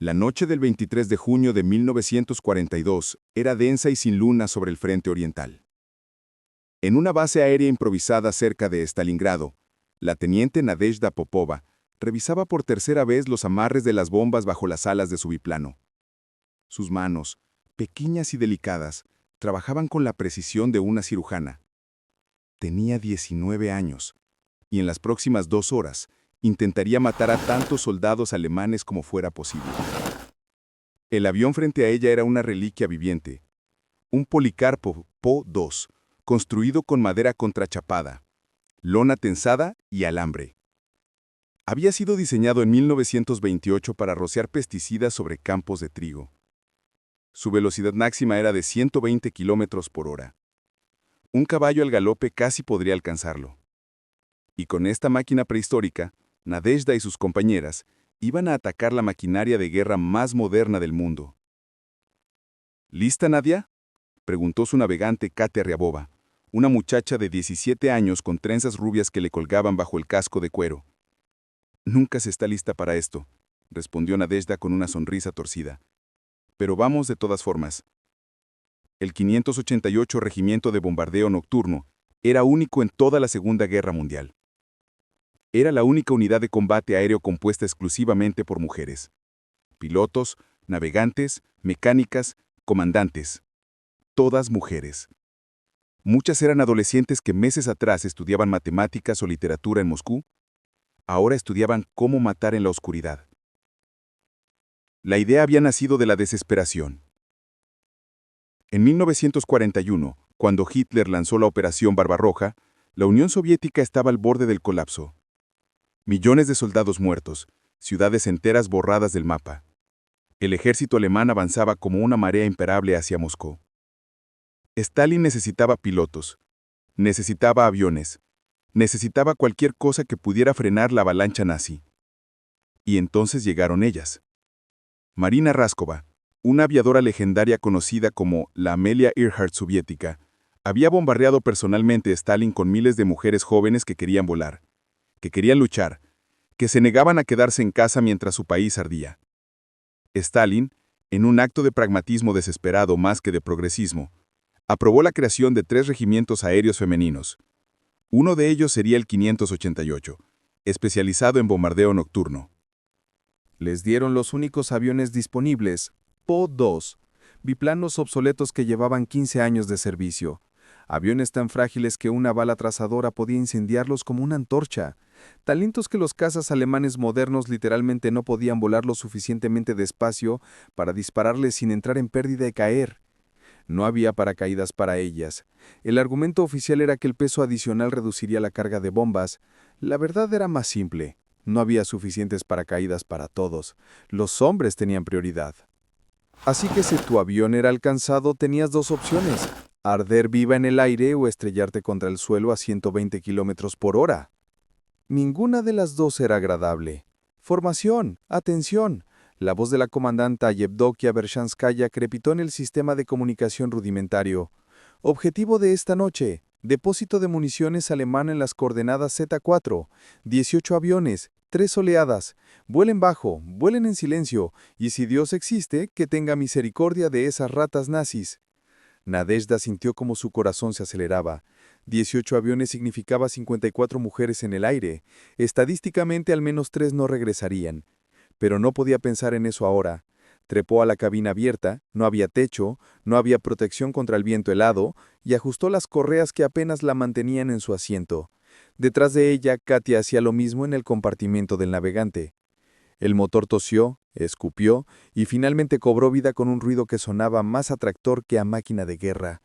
La noche del 23 de junio de 1942 era densa y sin luna sobre el frente oriental. En una base aérea improvisada cerca de Stalingrado, la teniente Nadezhda Popova revisaba por tercera vez los amarres de las bombas bajo las alas de su biplano. Sus manos, pequeñas y delicadas, trabajaban con la precisión de una cirujana. Tenía 19 años, y en las próximas 2 horas intentaría matar a tantos soldados alemanes como fuera posible. El avión frente a ella era una reliquia viviente, un Policarpo Po-2, construido con madera contrachapada, lona tensada y alambre. Había sido diseñado en 1928 para rociar pesticidas sobre campos de trigo. Su velocidad máxima era de 120 kilómetros por hora. Un caballo al galope casi podría alcanzarlo. Y con esta máquina prehistórica, Nadezhda y sus compañeras iban a atacar la maquinaria de guerra más moderna del mundo. ¿Lista, Nadia?, preguntó su navegante Katia Ryabova, una muchacha de 17 años con trenzas rubias que le colgaban bajo el casco de cuero. Nunca se está lista para esto, respondió Nadezhda con una sonrisa torcida. Pero vamos de todas formas. El 588 Regimiento de Bombardeo Nocturno era único en toda la Segunda Guerra Mundial. Era la única unidad de combate aéreo compuesta exclusivamente por mujeres. Pilotos, navegantes, mecánicas, comandantes. Todas mujeres. Muchas eran adolescentes que meses atrás estudiaban matemáticas o literatura en Moscú. Ahora estudiaban cómo matar en la oscuridad. La idea había nacido de la desesperación. En 1941, cuando Hitler lanzó la Operación Barbarroja, la Unión Soviética estaba al borde del colapso. Millones de soldados muertos, ciudades enteras borradas del mapa. El ejército alemán avanzaba como una marea imparable hacia Moscú. Stalin necesitaba pilotos, necesitaba aviones, necesitaba cualquier cosa que pudiera frenar la avalancha nazi. Y entonces llegaron ellas. Marina Raskova, una aviadora legendaria conocida como la Amelia Earhart soviética, había bombardeado personalmente a Stalin con miles de mujeres jóvenes que querían volar, que querían luchar, que se negaban a quedarse en casa mientras su país ardía. Stalin, en un acto de pragmatismo desesperado más que de progresismo, aprobó la creación de 3 regimientos aéreos femeninos. Uno de ellos sería el 588, especializado en bombardeo nocturno. Les dieron los únicos aviones disponibles, Po-2, biplanos obsoletos que llevaban 15 años de servicio. Aviones tan frágiles que una bala trazadora podía incendiarlos como una antorcha. Tan lentos que los cazas alemanes modernos literalmente no podían volar lo suficientemente despacio para dispararles sin entrar en pérdida y caer. No había paracaídas para ellas. El argumento oficial era que el peso adicional reduciría la carga de bombas. La verdad era más simple. No había suficientes paracaídas para todos. Los hombres tenían prioridad. Así que si tu avión era alcanzado, tenías 2 opciones: arder viva en el aire o estrellarte contra el suelo a 120 kilómetros por hora. Ninguna de las dos era agradable. Formación, atención. La voz de la comandanta Yevdokia Vershanskaya crepitó en el sistema de comunicación rudimentario. Objetivo de esta noche: depósito de municiones alemán en las coordenadas Z4. 18 aviones, 3 oleadas. Vuelen bajo, vuelen en silencio, y si Dios existe, que tenga misericordia de esas ratas nazis. Nadezhda sintió como su corazón se aceleraba. 18 aviones significaba 54 mujeres en el aire. Estadísticamente al menos 3 no regresarían. Pero no podía pensar en eso ahora. Trepó a la cabina abierta, no había techo, no había protección contra el viento helado, y ajustó las correas que apenas la mantenían en su asiento. Detrás de ella, Katia hacía lo mismo en el compartimento del navegante. El motor tosió, escupió, y finalmente cobró vida con un ruido que sonaba más atractor que a máquina de guerra.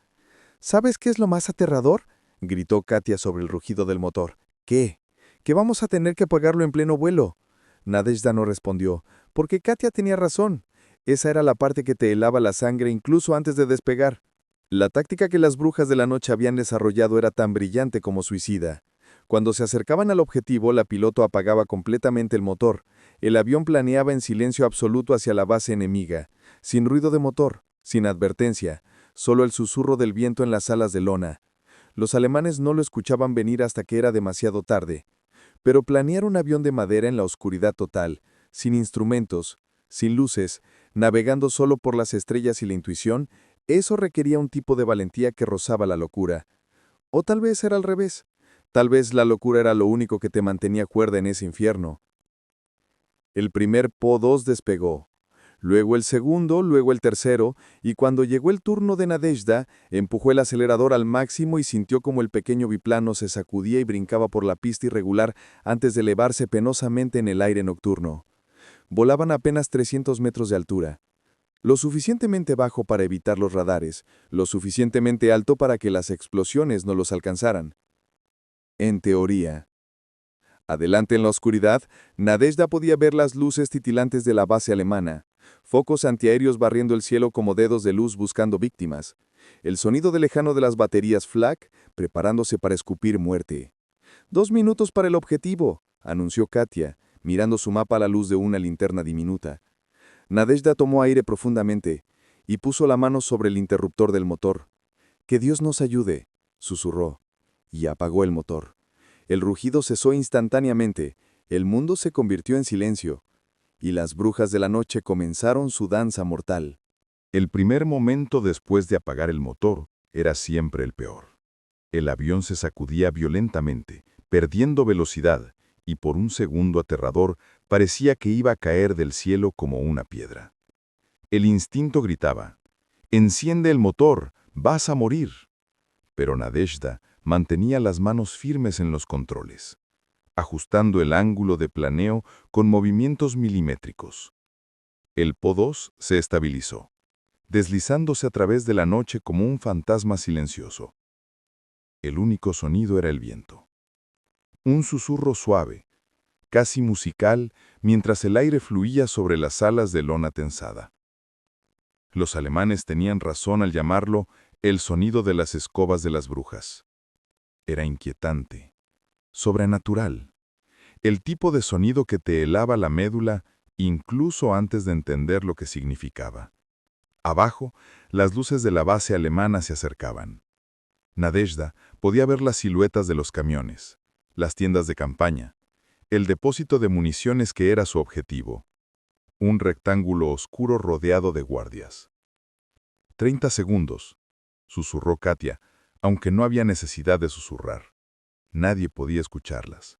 ¿Sabes qué es lo más aterrador?, gritó Katia sobre el rugido del motor. ¿Qué? Que vamos a tener que apagarlo en pleno vuelo. Nadezhda no respondió, porque Katia tenía razón. Esa era la parte que te helaba la sangre incluso antes de despegar. La táctica que las brujas de la noche habían desarrollado era tan brillante como suicida. Cuando se acercaban al objetivo, la piloto apagaba completamente el motor. El avión planeaba en silencio absoluto hacia la base enemiga, sin ruido de motor, sin advertencia, solo el susurro del viento en las alas de lona. Los alemanes no lo escuchaban venir hasta que era demasiado tarde. Pero planear un avión de madera en la oscuridad total, sin instrumentos, sin luces, navegando solo por las estrellas y la intuición, eso requería un tipo de valentía que rozaba la locura. O tal vez era al revés. Tal vez la locura era lo único que te mantenía cuerda en ese infierno. El primer Po-2 despegó. Luego el segundo, luego el tercero, y cuando llegó el turno de Nadezhda, empujó el acelerador al máximo y sintió como el pequeño biplano se sacudía y brincaba por la pista irregular antes de elevarse penosamente en el aire nocturno. Volaban apenas 300 metros de altura. Lo suficientemente bajo para evitar los radares, lo suficientemente alto para que las explosiones no los alcanzaran. En teoría. Adelante en la oscuridad, Nadezhda podía ver las luces titilantes de la base alemana, focos antiaéreos barriendo el cielo como dedos de luz buscando víctimas, el sonido de lejano de las baterías Flak preparándose para escupir muerte. 2 minutos para el objetivo, anunció Katia, mirando su mapa a la luz de una linterna diminuta. Nadezhda tomó aire profundamente y puso la mano sobre el interruptor del motor. «Que Dios nos ayude», susurró, y apagó el motor. El rugido cesó instantáneamente, el mundo se convirtió en silencio, y las brujas de la noche comenzaron su danza mortal. El primer momento después de apagar el motor era siempre el peor. El avión se sacudía violentamente, perdiendo velocidad, y por un segundo aterrador parecía que iba a caer del cielo como una piedra. El instinto gritaba, «Enciende el motor, vas a morir». Pero Nadezhda mantenía las manos firmes en los controles, ajustando el ángulo de planeo con movimientos milimétricos. El Po-2 se estabilizó, deslizándose a través de la noche como un fantasma silencioso. El único sonido era el viento. Un susurro suave, casi musical, mientras el aire fluía sobre las alas de lona tensada. Los alemanes tenían razón al llamarlo el sonido de las escobas de las brujas. Era inquietante, sobrenatural, el tipo de sonido que te helaba la médula incluso antes de entender lo que significaba. Abajo, las luces de la base alemana se acercaban. Nadezhda podía ver las siluetas de los camiones, las tiendas de campaña, el depósito de municiones que era su objetivo. Un rectángulo oscuro rodeado de guardias. 30 segundos, susurró Katia, aunque no había necesidad de susurrar. Nadie podía escucharlas.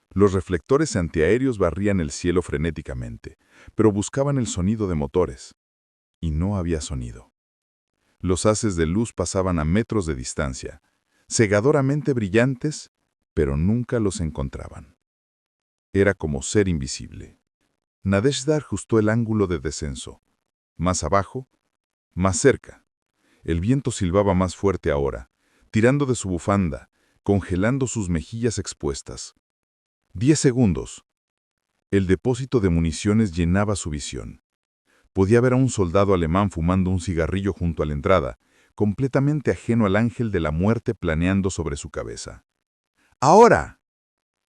Los reflectores antiaéreos barrían el cielo frenéticamente, pero buscaban el sonido de motores. Y no había sonido. Los haces de luz pasaban a metros de distancia, cegadoramente brillantes, pero nunca los encontraban. Era como ser invisible. Nadezhda ajustó el ángulo de descenso. Más abajo, más cerca. El viento silbaba más fuerte ahora, tirando de su bufanda, congelando sus mejillas expuestas. 10 segundos. El depósito de municiones llenaba su visión. Podía ver a un soldado alemán fumando un cigarrillo junto a la entrada, completamente ajeno al ángel de la muerte planeando sobre su cabeza. ¡Ahora!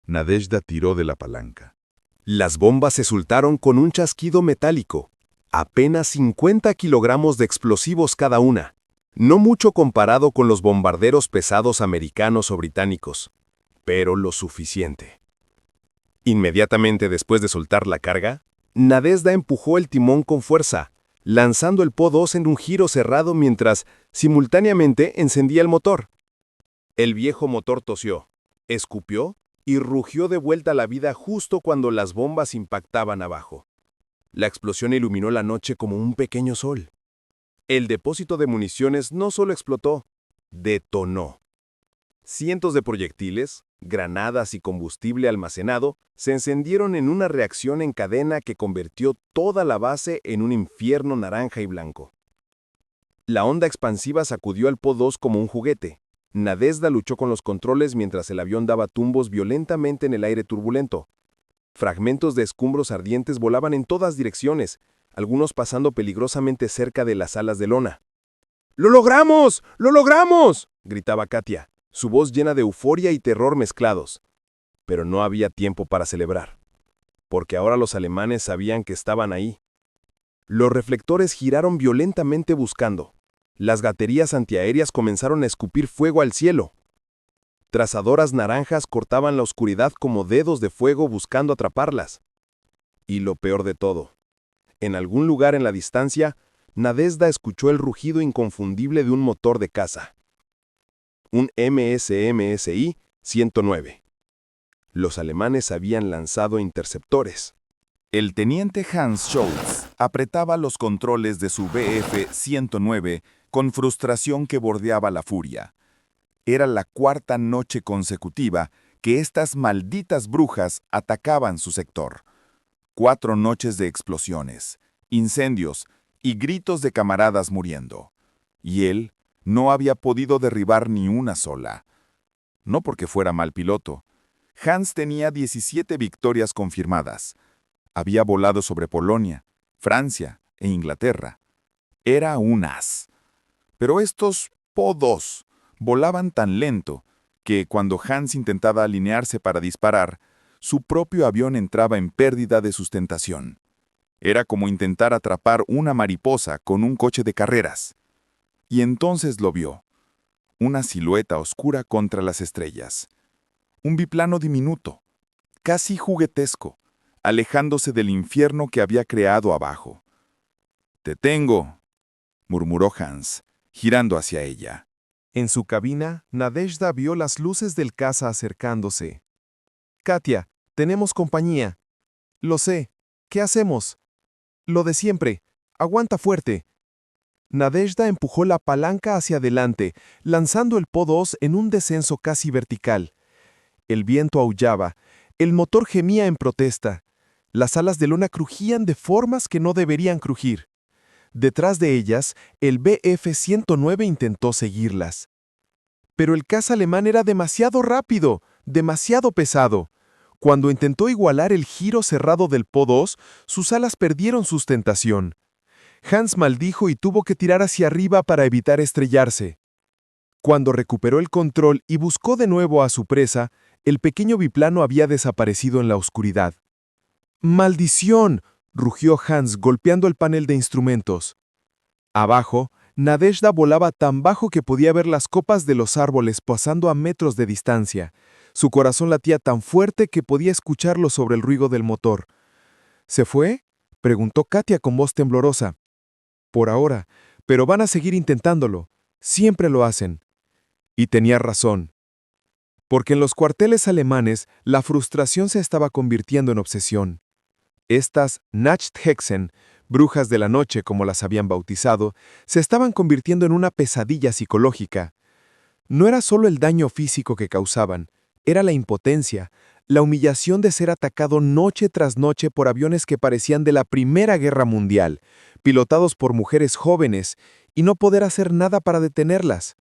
Nadezhda tiró de la palanca. Las bombas se soltaron con un chasquido metálico. Apenas 50 kilogramos de explosivos cada una. No mucho comparado con los bombarderos pesados americanos o británicos, pero lo suficiente. Inmediatamente después de soltar la carga, Nadezhda empujó el timón con fuerza, lanzando el Po-2 en un giro cerrado mientras, simultáneamente, encendía el motor. El viejo motor tosió, escupió y rugió de vuelta a la vida justo cuando las bombas impactaban abajo. La explosión iluminó la noche como un pequeño sol. El depósito de municiones no solo explotó, detonó. Cientos de proyectiles, granadas y combustible almacenado se encendieron en una reacción en cadena que convirtió toda la base en un infierno naranja y blanco. La onda expansiva sacudió al Po-2 como un juguete. Nadezhda luchó con los controles mientras el avión daba tumbos violentamente en el aire turbulento. Fragmentos de escombros ardientes volaban en todas direcciones, algunos pasando peligrosamente cerca de las alas de lona. ¡Lo logramos! ¡Lo logramos!, gritaba Katia, su voz llena de euforia y terror mezclados. Pero no había tiempo para celebrar, porque ahora los alemanes sabían que estaban ahí. Los reflectores giraron violentamente buscando. Las baterías antiaéreas comenzaron a escupir fuego al cielo. Trazadoras naranjas cortaban la oscuridad como dedos de fuego buscando atraparlas. Y lo peor de todo, En algún lugar en la distancia, Nadezhda escuchó el rugido inconfundible de un motor de caza. Un MSMSI-109. Los alemanes habían lanzado interceptores. El teniente Hans Scholz apretaba los controles de su Bf-109 con frustración que bordeaba la furia. Era la cuarta noche consecutiva que estas malditas brujas atacaban su sector. 4 noches de explosiones, incendios y gritos de camaradas muriendo. Y él no había podido derribar ni una sola. No porque fuera mal piloto. Hans tenía 17 victorias confirmadas. Había volado sobre Polonia, Francia e Inglaterra. Era un as. Pero estos Po-2 volaban tan lento que cuando Hans intentaba alinearse para disparar, su propio avión entraba en pérdida de sustentación. Era como intentar atrapar una mariposa con un coche de carreras. Y entonces lo vio. Una silueta oscura contra las estrellas. Un biplano diminuto, casi juguetesco, alejándose del infierno que había creado abajo. «Te tengo», murmuró Hans, girando hacia ella. En su cabina, Nadezhda vio las luces del caza acercándose. «Katia, tenemos compañía». «Lo sé. ¿Qué hacemos?» «Lo de siempre. Aguanta fuerte». Nadezhda empujó la palanca hacia adelante, lanzando el Po-2 en un descenso casi vertical. El viento aullaba, el motor gemía en protesta. Las alas de lona crujían de formas que no deberían crujir. Detrás de ellas, el Bf-109 intentó seguirlas. Pero el caza alemán era demasiado rápido, demasiado pesado. Cuando intentó igualar el giro cerrado del Po-2, sus alas perdieron sustentación. Hans maldijo y tuvo que tirar hacia arriba para evitar estrellarse. Cuando recuperó el control y buscó de nuevo a su presa, el pequeño biplano había desaparecido en la oscuridad. ¡Maldición!, rugió Hans golpeando el panel de instrumentos. Abajo, Nadezhda volaba tan bajo que podía ver las copas de los árboles pasando a metros de distancia. Su corazón latía tan fuerte que podía escucharlo sobre el ruido del motor. ¿Se fue?, preguntó Katia con voz temblorosa. Por ahora, pero van a seguir intentándolo. Siempre lo hacen. Y tenía razón. Porque en los cuarteles alemanes, la frustración se estaba convirtiendo en obsesión. Estas Nachthexen, brujas de la noche como las habían bautizado, se estaban convirtiendo en una pesadilla psicológica. No era solo el daño físico que causaban, era la impotencia, la humillación de ser atacado noche tras noche por aviones que parecían de la Primera Guerra Mundial, pilotados por mujeres jóvenes, y no poder hacer nada para detenerlas.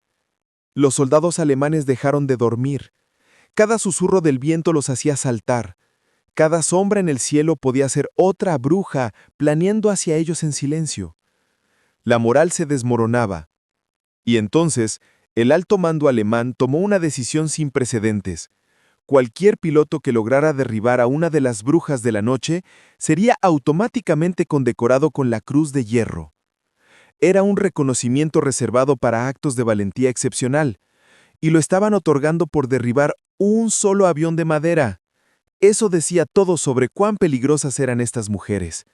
Los soldados alemanes dejaron de dormir. Cada susurro del viento los hacía saltar. Cada sombra en el cielo podía ser otra bruja planeando hacia ellos en silencio. La moral se desmoronaba. Y entonces, el alto mando alemán tomó una decisión sin precedentes. Cualquier piloto que lograra derribar a una de las brujas de la noche sería automáticamente condecorado con la Cruz de Hierro. Era un reconocimiento reservado para actos de valentía excepcional, y lo estaban otorgando por derribar un solo avión de madera. Eso decía todo sobre cuán peligrosas eran estas mujeres.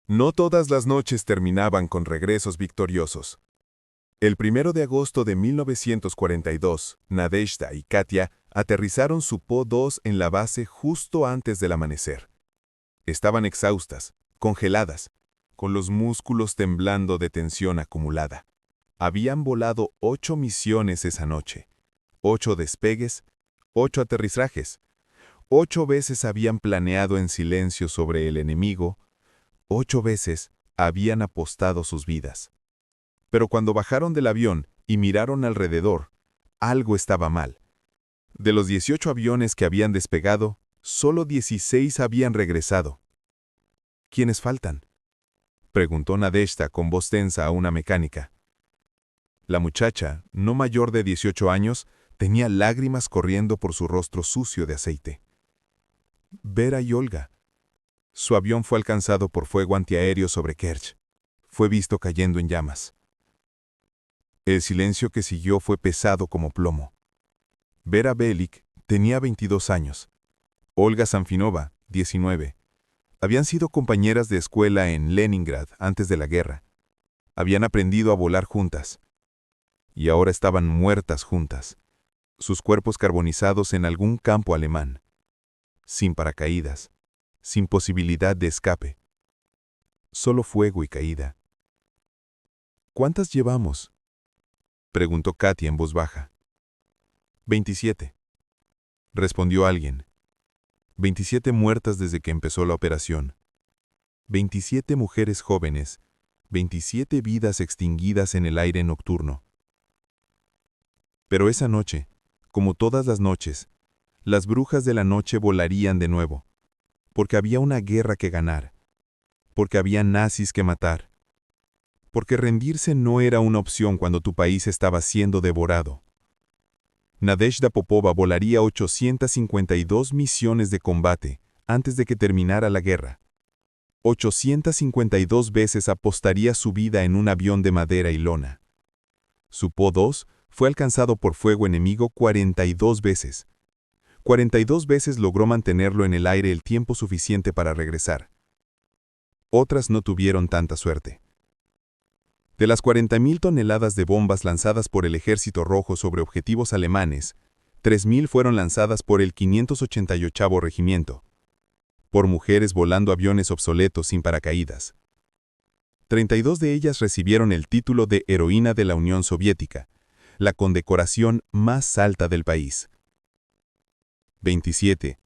No todas las noches terminaban con regresos victoriosos. El 1 de agosto de 1942, Nadezhda y Katia aterrizaron su Po-2 en la base justo antes del amanecer. Estaban exhaustas, congeladas, con los músculos temblando de tensión acumulada. Habían volado 8 misiones esa noche, 8 despegues, 8 aterrizajes. 8 veces habían planeado en silencio sobre el enemigo, 8 veces habían apostado sus vidas. Pero cuando bajaron del avión y miraron alrededor, algo estaba mal. De los 18 aviones que habían despegado, solo 16 habían regresado. ¿Quiénes faltan?, preguntó Nadezhda con voz tensa a una mecánica. La muchacha, no mayor de 18 años, tenía lágrimas corriendo por su rostro sucio de aceite. Vera y Olga. Su avión fue alcanzado por fuego antiaéreo sobre Kerch. Fue visto cayendo en llamas. El silencio que siguió fue pesado como plomo. Vera Belik tenía 22 años. Olga Sanfinova, 19. Habían sido compañeras de escuela en Leningrad antes de la guerra. Habían aprendido a volar juntas. Y ahora estaban muertas juntas, sus cuerpos carbonizados en algún campo alemán, sin paracaídas, sin posibilidad de escape. Solo fuego y caída. ¿Cuántas llevamos?, preguntó Katia en voz baja. 27, respondió alguien. 27 muertas desde que empezó la operación. 27 mujeres jóvenes, 27 vidas extinguidas en el aire nocturno. Pero esa noche, como todas las noches, las brujas de la noche volarían de nuevo, porque había una guerra que ganar, porque había nazis que matar, porque rendirse no era una opción cuando tu país estaba siendo devorado. Nadezhda Popova volaría 852 misiones de combate antes de que terminara la guerra. 852 veces apostaría su vida en un avión de madera y lona. Su Po-2 fue alcanzado por fuego enemigo 42 veces. 42 veces logró mantenerlo en el aire el tiempo suficiente para regresar. Otras no tuvieron tanta suerte. De las 40.000 toneladas de bombas lanzadas por el Ejército Rojo sobre objetivos alemanes, 3.000 fueron lanzadas por el 588º Regimiento, por mujeres volando aviones obsoletos sin paracaídas. 32 de ellas recibieron el título de Heroína de la Unión Soviética, la condecoración más alta del país. 27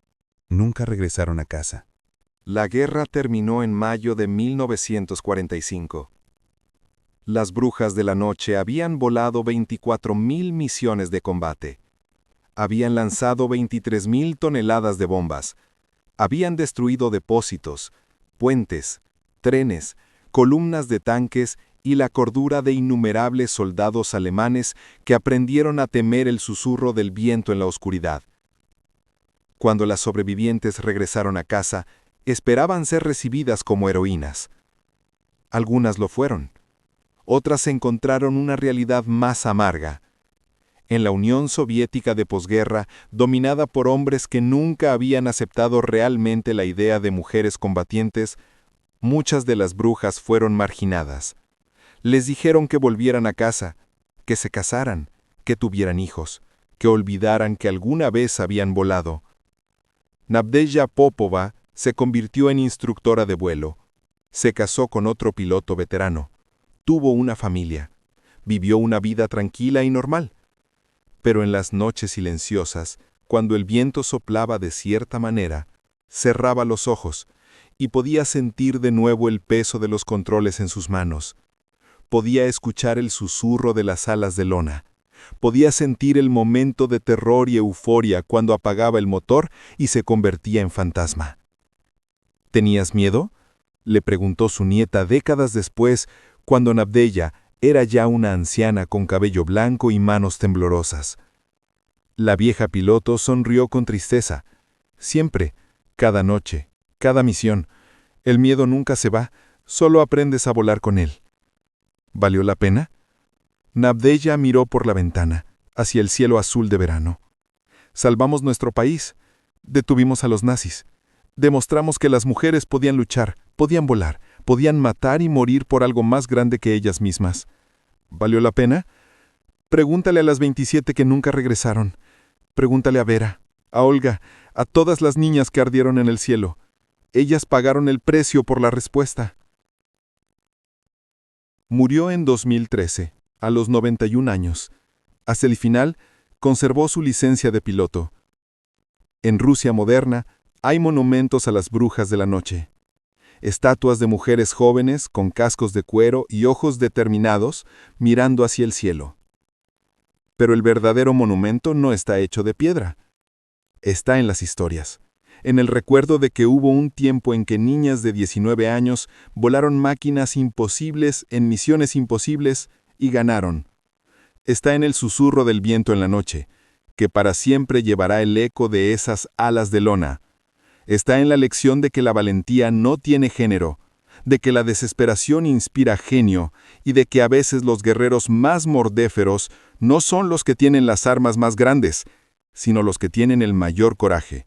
nunca regresaron a casa. La guerra terminó en mayo de 1945. Las brujas de la noche habían volado 24.000 misiones de combate. Habían lanzado 23.000 toneladas de bombas. Habían destruido depósitos, puentes, trenes, columnas de tanques y la cordura de innumerables soldados alemanes que aprendieron a temer el susurro del viento en la oscuridad. Cuando las sobrevivientes regresaron a casa, esperaban ser recibidas como heroínas. Algunas lo fueron. Otras encontraron una realidad más amarga. En la Unión Soviética de posguerra, dominada por hombres que nunca habían aceptado realmente la idea de mujeres combatientes, muchas de las brujas fueron marginadas. Les dijeron que volvieran a casa, que se casaran, que tuvieran hijos, que olvidaran que alguna vez habían volado. Nadezhda Popova se convirtió en instructora de vuelo. Se casó con otro piloto veterano. Tuvo una familia. Vivió una vida tranquila y normal. Pero en las noches silenciosas, cuando el viento soplaba de cierta manera, cerraba los ojos y podía sentir de nuevo el peso de los controles en sus manos. Podía escuchar el susurro de las alas de lona. Podía sentir el momento de terror y euforia cuando apagaba el motor y se convertía en fantasma. ¿Tenías miedo?, le preguntó su nieta décadas después, cuando Nadezhda era ya una anciana con cabello blanco y manos temblorosas. La vieja piloto sonrió con tristeza. Siempre, cada noche, cada misión. El miedo nunca se va, solo aprendes a volar con él. ¿Valió la pena? Nadezhda miró por la ventana, hacia el cielo azul de verano. Salvamos nuestro país. Detuvimos a los nazis. Demostramos que las mujeres podían luchar, podían volar, podían matar y morir por algo más grande que ellas mismas. ¿Valió la pena? Pregúntale a las 27 que nunca regresaron. Pregúntale a Vera, a Olga, a todas las niñas que ardieron en el cielo. Ellas pagaron el precio por la respuesta. Murió en 2013, a los 91 años. Hasta el final, conservó su licencia de piloto. En Rusia moderna, hay monumentos a las brujas de la noche. Estatuas de mujeres jóvenes con cascos de cuero y ojos determinados mirando hacia el cielo. Pero el verdadero monumento no está hecho de piedra. Está en las historias, en el recuerdo de que hubo un tiempo en que niñas de 19 años volaron máquinas imposibles en misiones imposibles y ganaron. Está en el susurro del viento en la noche, que para siempre llevará el eco de esas alas de lona. Está en la lección de que la valentía no tiene género, de que la desesperación inspira genio y de que a veces los guerreros más mordéferos no son los que tienen las armas más grandes, sino los que tienen el mayor coraje.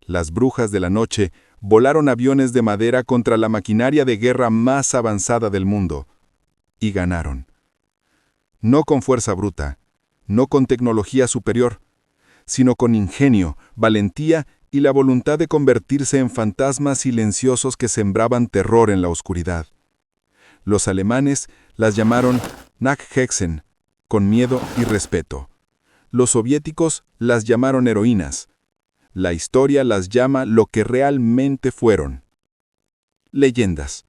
Las brujas de la noche volaron aviones de madera contra la maquinaria de guerra más avanzada del mundo. Y ganaron. No con fuerza bruta, no con tecnología superior, sino con ingenio, valentía y la voluntad de convertirse en fantasmas silenciosos que sembraban terror en la oscuridad. Los alemanes las llamaron Nachhexen, con miedo y respeto. Los soviéticos las llamaron heroínas. La historia las llama lo que realmente fueron: leyendas.